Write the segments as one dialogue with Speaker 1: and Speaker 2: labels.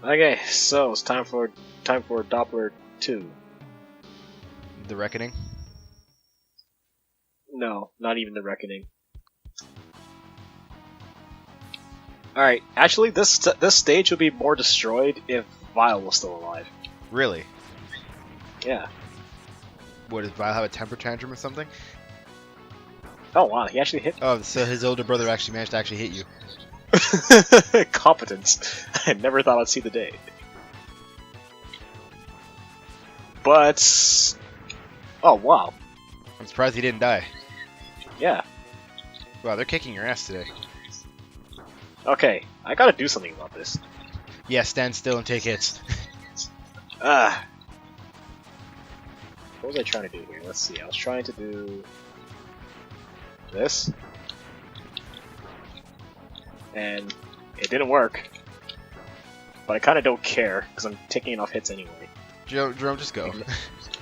Speaker 1: Okay, so it's time for Doppler 2.
Speaker 2: The Reckoning?
Speaker 1: No, not even the Reckoning. Alright, actually this stage would be more destroyed if Vile was still alive.
Speaker 2: Really?
Speaker 1: Yeah.
Speaker 2: What, does Vile have a temper tantrum or something?
Speaker 1: Oh wow, he actually hit me.
Speaker 2: Oh, so his older brother actually managed to actually hit you.
Speaker 1: Competence. I never thought I'd see the day. But... Oh, wow.
Speaker 2: I'm surprised he didn't die.
Speaker 1: Yeah.
Speaker 2: Wow, they're kicking your ass today.
Speaker 1: Okay, I gotta do something about this.
Speaker 2: Yeah, stand still and take hits.
Speaker 1: Ah. What was I trying to do here? Let's see, I was trying to do... this. And it didn't work. But I kinda don't care, because I'm taking enough hits anyway.
Speaker 2: Jerome, just go.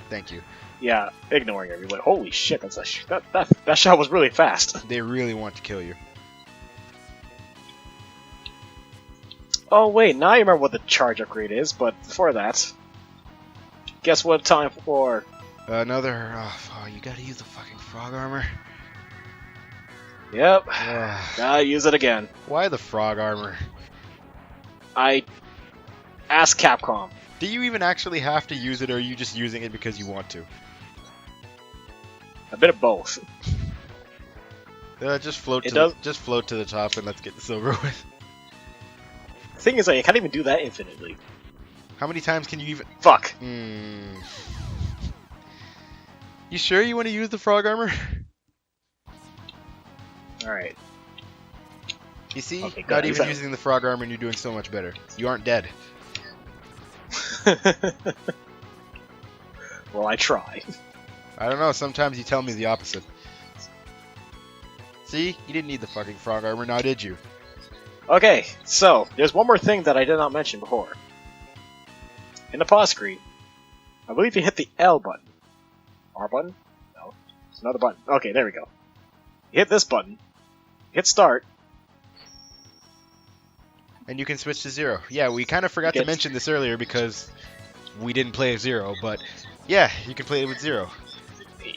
Speaker 2: Thank you.
Speaker 1: Yeah, ignoring everyone. Holy shit, that's that shot was really fast.
Speaker 2: They really want to kill you.
Speaker 1: Oh wait, now I remember what the charge upgrade is, but before that... Guess what time for?
Speaker 2: Another... Oh, you gotta use the fucking frog armor.
Speaker 1: Yep, gotta use it again.
Speaker 2: Why the frog armor?
Speaker 1: I asked Capcom.
Speaker 2: Do you even actually have to use it, or are you just using it because you want to?
Speaker 1: A bit of both.
Speaker 2: Just float to the top and let's get this over with.
Speaker 1: The thing is, like, I can't even do that infinitely.
Speaker 2: How many times can you even...
Speaker 1: Fuck.
Speaker 2: You sure you want to use the frog armor?
Speaker 1: Alright.
Speaker 2: You see,
Speaker 1: okay,
Speaker 2: not even using the frog armor and you're doing so much better. You aren't dead.
Speaker 1: Well, I try.
Speaker 2: I don't know, sometimes you tell me the opposite. See? You didn't need the fucking frog armor, now did you?
Speaker 1: Okay, so, there's one more thing that I did not mention before. In the pause screen, I believe you hit the L button. R button? No. It's another button. Okay, there we go. You hit this button, hit start,
Speaker 2: and you can switch to Zero. Yeah, we kind of forgot to mention this earlier because we didn't play as Zero, but yeah, you can play it with Zero.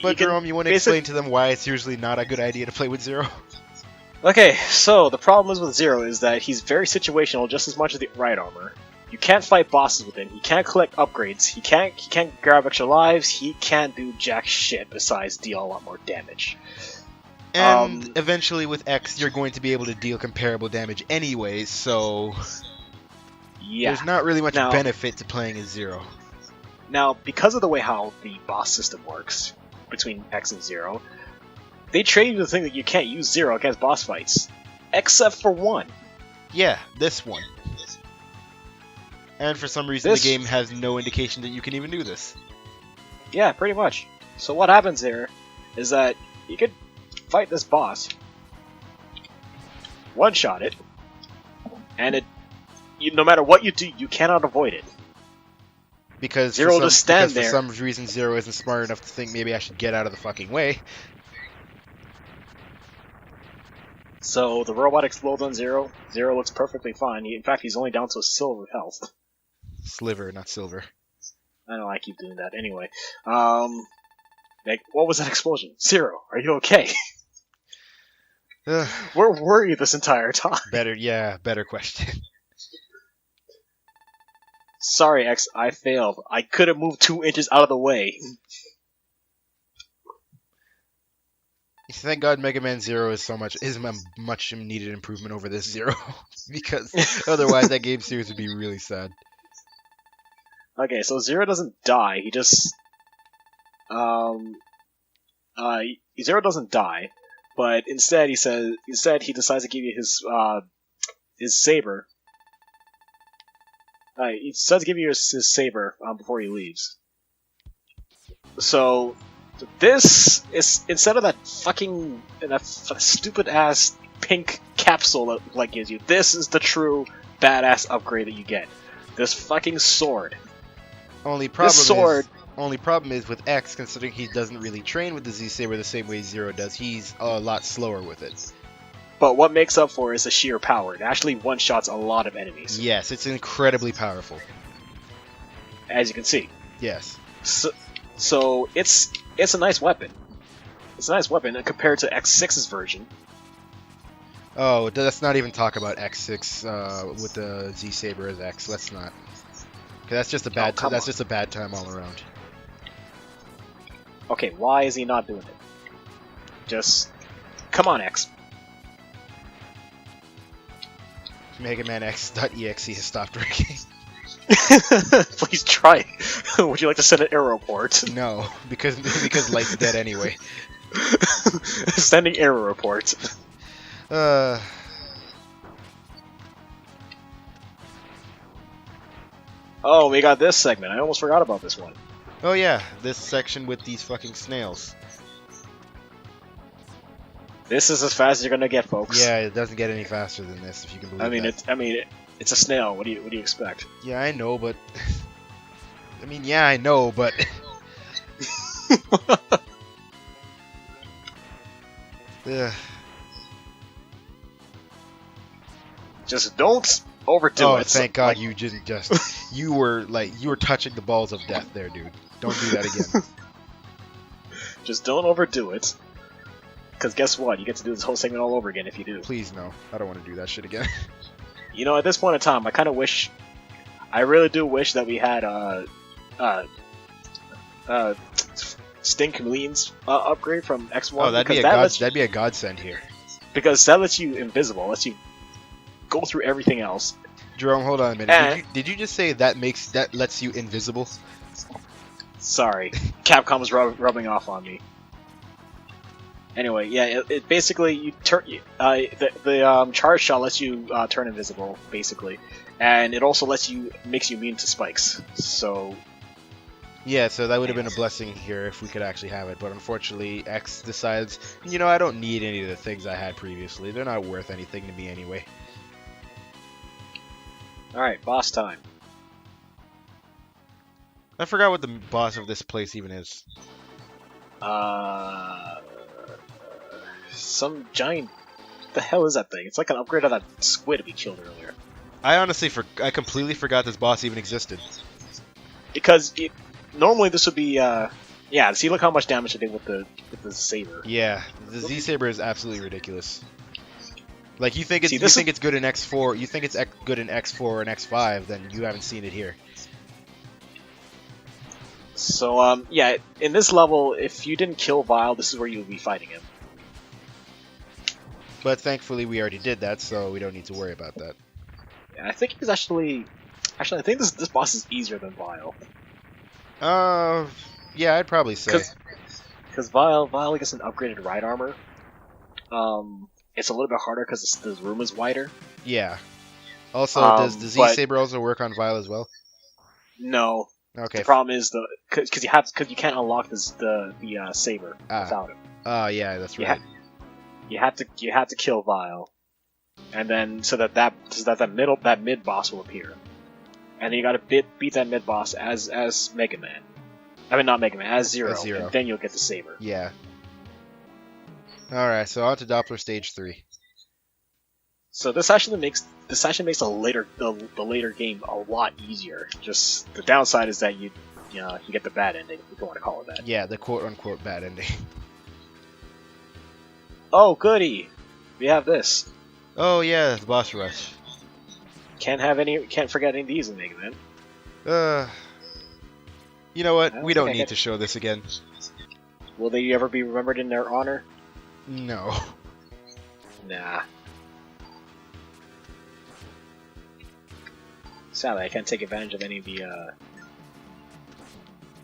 Speaker 2: But Jerome, you want to explain to them why it's usually not a good idea to play with Zero?
Speaker 1: Okay, so the problem is with Zero is that he's very situational just as much as the right armor. You can't fight bosses with him, he can't collect upgrades, he can't grab extra lives, he can't do jack shit besides deal a lot more damage.
Speaker 2: And eventually with X, you're going to be able to deal comparable damage anyway, so... Yeah. There's not really much benefit to playing as Zero.
Speaker 1: Now, because of the way how the boss system works, between X and Zero, they train you to think that you can't use Zero against boss fights. Except for one.
Speaker 2: Yeah, this one. And for some reason the game has no indication that you can even do this.
Speaker 1: Yeah, pretty much. So what happens here is that you could fight this boss, one-shot it, and no matter what you do, you cannot avoid it.
Speaker 2: Because
Speaker 1: Zero just stand there.
Speaker 2: For some reason Zero isn't smart enough to think maybe I should get out of the fucking way.
Speaker 1: So the robot explodes on Zero. Zero looks perfectly fine. In fact, he's only down to a silver health.
Speaker 2: Sliver, not silver.
Speaker 1: I know I keep doing that. Anyway, like, what was that explosion? Zero, are you okay? Where were you this entire time?
Speaker 2: Better question.
Speaker 1: Sorry, X, I failed. I could have moved 2 inches out of the way.
Speaker 2: Thank God Mega Man Zero is a much needed improvement over this Zero, because otherwise that game series would be really sad.
Speaker 1: Okay, so Zero doesn't die. He just Zero doesn't die, but instead he decides to give you his saber. He decides to give you his saber before he leaves. So this is, instead of that fucking stupid ass pink capsule that like gives you, this is the true badass upgrade that you get. This fucking sword.
Speaker 2: Only problem is with X, considering he doesn't really train with the Z-Saber the same way Zero does, he's a lot slower with it.
Speaker 1: But what makes up for it is the sheer power. It actually one-shots a lot of enemies.
Speaker 2: Yes, it's incredibly powerful.
Speaker 1: As you can see.
Speaker 2: Yes.
Speaker 1: So it's a nice weapon. It's a nice weapon compared to X6's version.
Speaker 2: Oh, let's not even talk about X6 with the Z Saber as X. Let's not. 'Cause that's just a bad. That's just a bad time all around.
Speaker 1: Okay, why is he not doing it? Just come on, X.
Speaker 2: Mega Man X.exe has stopped working.
Speaker 1: Please try. Would you like to send an error report?
Speaker 2: No, because Light's dead anyway.
Speaker 1: Sending error report. Oh, we got this segment. I almost forgot about this one.
Speaker 2: Oh yeah, this section with these fucking snails.
Speaker 1: This is as fast as you're gonna get, folks.
Speaker 2: Yeah, it doesn't get any faster than this, if you can believe that.
Speaker 1: It's a snail. What do you expect?
Speaker 2: Yeah, I know, but I know, but yeah.
Speaker 1: Just don't overdo it.
Speaker 2: Oh, thank God you didn't just. You were touching the balls of death there, dude. Don't do that again.
Speaker 1: Just don't overdo it. Because guess what? You get to do this whole segment all over again if you do.
Speaker 2: Please no. I don't want to do that shit again.
Speaker 1: You know, at this point in time, I really do wish that we had Sting Chameleon's upgrade from X1.
Speaker 2: Oh, that'd be a godsend here.
Speaker 1: Because that lets you invisible, lets you go through everything else.
Speaker 2: Jerome, hold on a minute. Did you just say that lets you invisible?
Speaker 1: Sorry, Capcom's rubbing off on me. Anyway, yeah, it basically you turn the charge shot lets you turn invisible, basically, and it also makes you immune to spikes. So
Speaker 2: yeah, so that would have been a blessing here if we could actually have it, but unfortunately, X decides, I don't need any of the things I had previously. They're not worth anything to me anyway.
Speaker 1: All right, boss time.
Speaker 2: I forgot what the boss of this place even is.
Speaker 1: Some giant. What the hell is that thing? It's like an upgrade of that squid we killed earlier.
Speaker 2: I completely forgot this boss even existed.
Speaker 1: Because normally this would be yeah. See, look how much damage it did with the saber.
Speaker 2: Yeah, the Z Saber is absolutely ridiculous. Like you think it's good in X4, you think it's good in X4 and X5, then you haven't seen it here.
Speaker 1: So yeah, in this level, if you didn't kill Vile, this is where you would be fighting him.
Speaker 2: But thankfully, we already did that, so we don't need to worry about that.
Speaker 1: Yeah, I think he's actually I think this boss is easier than Vile.
Speaker 2: Yeah, I'd probably say.
Speaker 1: Because Vile gets an upgraded ride armor. It's a little bit harder because the room is wider.
Speaker 2: Yeah. Also, does the Z Saber also work on Vile as well?
Speaker 1: No.
Speaker 2: Okay.
Speaker 1: The problem is because you can't unlock the saber without him.
Speaker 2: Oh yeah, that's right.
Speaker 1: You have to kill Vile, and then so that mid boss will appear, and then you got to beat that mid boss as Mega Man. I mean not Mega Man, as Zero. And then you'll get the saber.
Speaker 2: Yeah. All right, so on to Doppler Stage 3.
Speaker 1: So this actually makes the later game a lot easier. Just the downside is that you get the bad ending, if you want to call it that.
Speaker 2: Yeah, the quote-unquote bad ending.
Speaker 1: Oh, goody! We have this.
Speaker 2: Oh yeah, the boss rush.
Speaker 1: Can't forget any of these in Mega Man.
Speaker 2: You know what? We don't need to show this again.
Speaker 1: Will they ever be remembered in their honor?
Speaker 2: No.
Speaker 1: Nah. Sadly, I can't take advantage of any of the,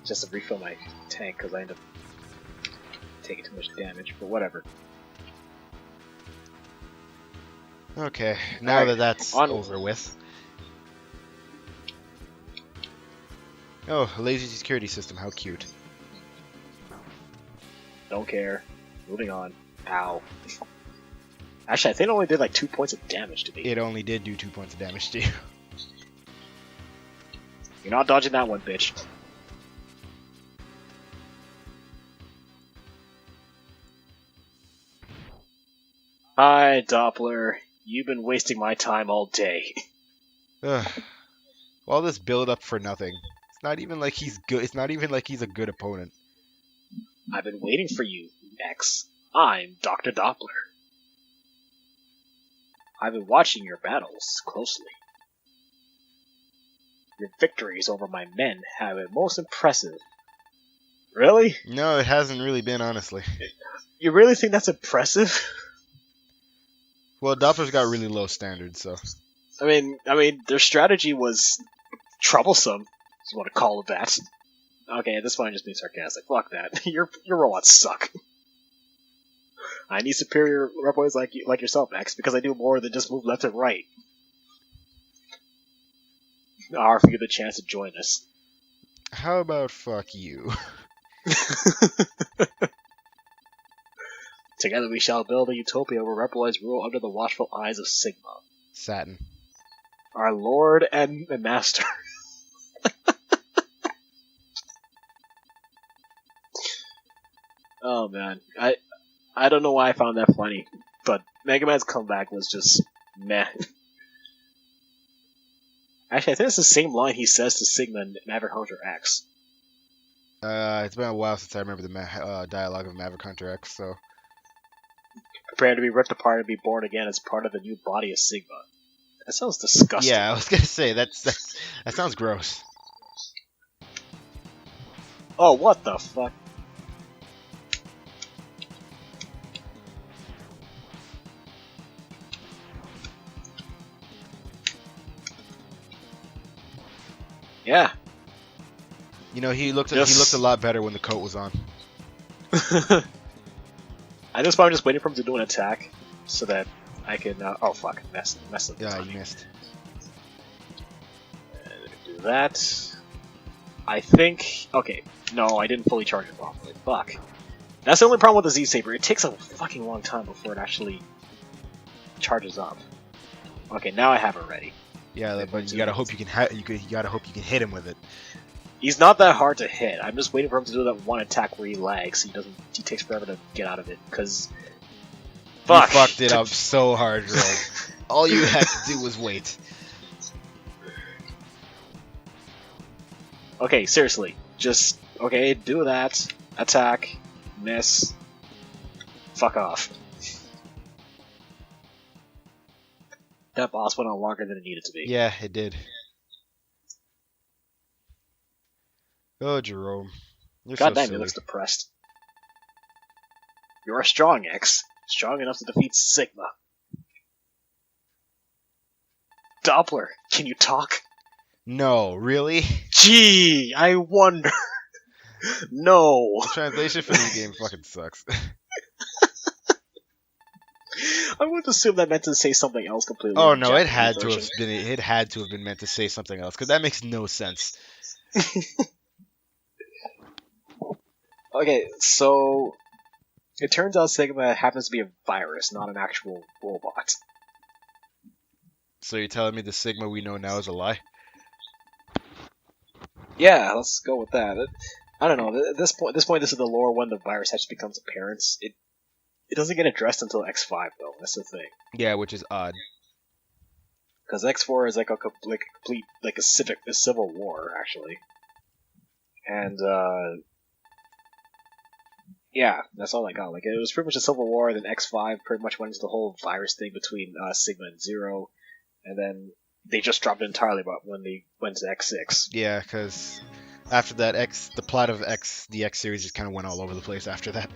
Speaker 1: just to refill my tank, because I end up taking too much damage, but whatever.
Speaker 2: Okay, now that that's over with. Oh, a lazy security system, how cute.
Speaker 1: Don't care. Moving on. Ow. Actually, I think it only did like 2 points of damage to me.
Speaker 2: It only did do 2 points of damage to you.
Speaker 1: You're not dodging that one, bitch. Hi, Doppler. You've been wasting my time all day.
Speaker 2: All this build up for nothing. It's not even like he's good. It's not even like he's a good opponent.
Speaker 1: I've been waiting for you, X. I'm Dr. Doppler. I've been watching your battles closely. Your victories over my men have been most impressive. Really?
Speaker 2: No, it hasn't really been, honestly.
Speaker 1: You really think that's impressive?
Speaker 2: Well, Doppler's got really low standards, so.
Speaker 1: I mean, their strategy was troublesome, if you want to call it that. Okay, at this point I'm just being sarcastic. Fuck that. Your robots suck. I need superior robots like yourself, Max, because I do more than just move left and right. I'll offer you the chance to join us.
Speaker 2: How about fuck you?
Speaker 1: Together we shall build a utopia where rebels rule under the watchful eyes of Sigma.
Speaker 2: Satin.
Speaker 1: Our lord and master. Oh man, I don't know why I found that funny, but Mega Man's comeback was just meh. Actually, I think it's the same line he says to Sigma in Maverick Hunter X.
Speaker 2: It's been a while since I remember the dialogue of Maverick Hunter X, so.
Speaker 1: Prepare to be ripped apart and be born again as part of the new body of Sigma. That sounds disgusting.
Speaker 2: Yeah, I was gonna say that sounds gross.
Speaker 1: Oh, what the fuck? Yeah.
Speaker 2: You know, he looked a lot better when the coat was on.
Speaker 1: I just I'm just waiting for him to do an attack so that I can. Oh fuck! Mess up.
Speaker 2: Yeah, you missed.
Speaker 1: Do that. I think. Okay, no, I didn't fully charge it properly. Fuck. That's the only problem with the Z Saber. It takes a fucking long time before it actually charges up. Okay, now I have it ready.
Speaker 2: Yeah, but you gotta hope you gotta hope you can hit him with it.
Speaker 1: He's not that hard to hit. I'm just waiting for him to do that one attack where he lags. He takes forever to get out of it. Cause fuck,
Speaker 2: you fucked it up so hard, bro. All you had to do was wait.
Speaker 1: Okay, seriously, just do that attack, miss, fuck off. That boss went on longer than it needed to be.
Speaker 2: Yeah, it did. Oh, Jerome. You're
Speaker 1: God
Speaker 2: so
Speaker 1: damn,
Speaker 2: silly.
Speaker 1: he looks depressed. You're a strong X. Strong enough to defeat Sigma. Doppler, can you talk?
Speaker 2: No, really?
Speaker 1: Gee, I wonder. No.
Speaker 2: The translation for this game fucking sucks.
Speaker 1: I would assume that meant to say something else completely.
Speaker 2: Oh no, it had to have been meant to say something else, because that makes no sense.
Speaker 1: Okay, so it turns out Sigma happens to be a virus, not an actual robot.
Speaker 2: So you're telling me the Sigma we know now is a lie?
Speaker 1: Yeah, let's go with that. I don't know. At this point, this is the lore when the virus actually becomes apparent. It doesn't get addressed until X5 though. That's the thing.
Speaker 2: Yeah, which is odd.
Speaker 1: Because X4 is like a complete a civil war actually, and yeah, that's all I got. Like it was pretty much a civil war. Then X5 pretty much went into the whole virus thing between Sigma and Zero, and then they just dropped it entirely. But when they went to X6,
Speaker 2: yeah, because after that, the plot of the X series just kind of went all over the place after that.